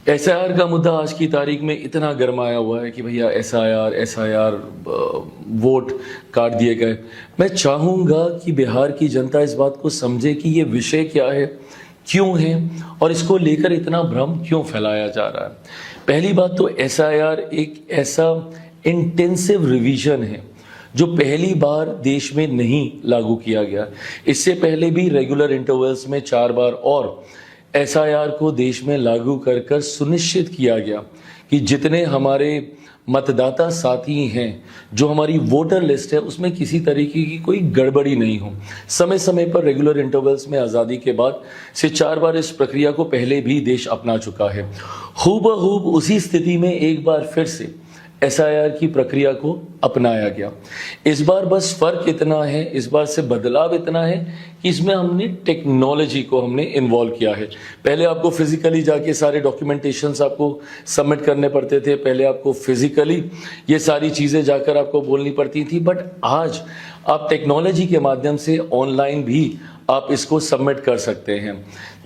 SIR का मुद्दा आज की तारीख में इतना गरमाया हुआ है कि भैया एसआईआर वोट काट दिए गए। मैं चाहूँगा कि बिहार की जनता इस बात को समझे कि ये विषय क्या है, क्यों है और इसको लेकर इतना भ्रम क्यों फैलाया जा रहा है। पहली बात तो एसआईआर एक ऐसा इंटेंसिव रिवीजन है जो पहली बार देश में नहीं लागू किया गया। इससे पहले भी रेगुलर इंटरवल्स में 4 बार और एसआईआर को देश में लागू कर कर सुनिश्चित किया गया कि जितने हमारे मतदाता साथी हैं, जो हमारी वोटर लिस्ट है, उसमें किसी तरीके की कोई गड़बड़ी नहीं हो। समय समय पर रेगुलर इंटरवल्स में आज़ादी के बाद से 4 बार इस प्रक्रिया को पहले भी देश अपना चुका है। हूबहूब उसी स्थिति में एक बार फिर से एसआईआर की प्रक्रिया को अपनाया गया। इस बार बस फर्क इतना है, इस बार से बदलाव इतना है कि इसमें हमने टेक्नोलॉजी को हमने इन्वॉल्व किया है। पहले आपको फिजिकली जाके सारे डॉक्यूमेंटेशंस आपको सबमिट करने पड़ते थे, पहले आपको फिजिकली ये सारी चीज़ें जाकर आपको बोलनी पड़ती थी, बट आज आप टेक्नोलॉजी के माध्यम से ऑनलाइन भी आप इसको सबमिट कर सकते हैं।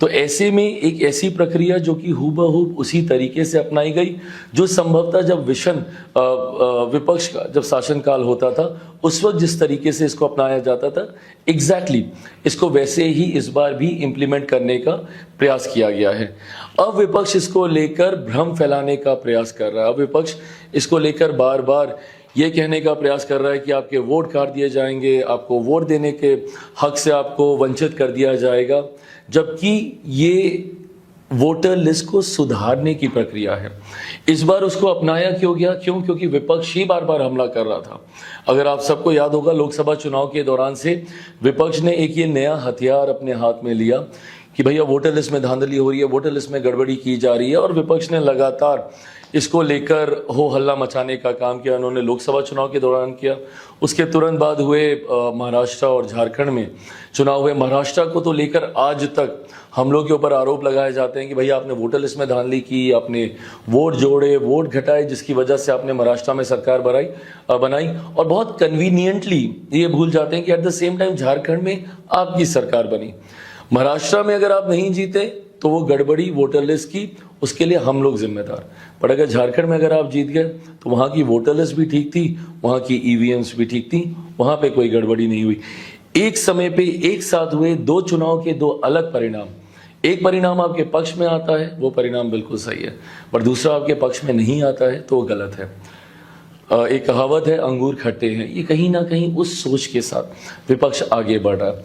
तो ऐसे में एक ऐसी प्रक्रिया जो कि हूबहूब उसी तरीके से अपनाई गई जो संभवतः जब विपक्ष का जब शासनकाल होता था उस वक्त जिस तरीके से इसको अपनाया जाता था, एग्जैक्टली इसको वैसे ही इस बार भी इम्प्लीमेंट करने का प्रयास किया गया है। अब विपक्ष इसको लेकर भ्रम फैलाने का प्रयास कर रहा है। अब विपक्ष इसको लेकर बार बार ये कहने का प्रयास कर रहा है कि आपके वोट काट दिए जाएंगे, आपको वोट देने के हक से आपको वंचित कर दिया जाएगा, जबकि ये वोटर लिस्ट को सुधारने की प्रक्रिया है। इस बार उसको अपनाया क्यों गया? क्योंकि विपक्ष ही बार बार हमला कर रहा था। अगर आप सबको याद होगा, लोकसभा चुनाव के दौरान से विपक्ष ने एक ये नया हथियार अपने हाथ में लिया कि भैया वोटर लिस्ट में धांधली हो रही है, वोटर लिस्ट में गड़बड़ी की जा रही है, और विपक्ष ने लगातार इसको लेकर हो हल्ला मचाने का काम किया। उन्होंने लोकसभा चुनाव के दौरान किया, उसके तुरंत बाद हुए महाराष्ट्र और झारखंड में चुनाव हुए। महाराष्ट्र को तो लेकर आज तक हम लोग के ऊपर आरोप लगाए जाते हैं कि भैया आपने वोटर लिस्ट में धांधली की, आपने वोट जोड़े, वोट घटाए, जिसकी वजह से आपने महाराष्ट्र में सरकार बनाई, और बहुत कन्वीनियंटली ये भूल जाते हैं कि at the same time Jharkhand में आपकी सरकार बनी। महाराष्ट्र में अगर आप नहीं जीते तो वो गड़बड़ी वोटर लिस्ट की, उसके लिए हम लोग जिम्मेदार। पर अगर झारखंड में अगर आप जीत गए तो वहाँ की वोटर लिस्ट भी ठीक थी, वहाँ की ईवीएम्स भी ठीक थी, वहाँ पे कोई गड़बड़ी नहीं हुई। एक समय पे एक साथ हुए 2 चुनाव के 2 अलग परिणाम। एक परिणाम आपके पक्ष में आता है, वो परिणाम बिल्कुल सही है, पर दूसरा आपके पक्ष में नहीं आता है तो वो गलत है। एक कहावत है, अंगूर खट्टे हैं। ये कहीं ना कहीं उस सोच के साथ विपक्ष आगे बढ़ रहा है।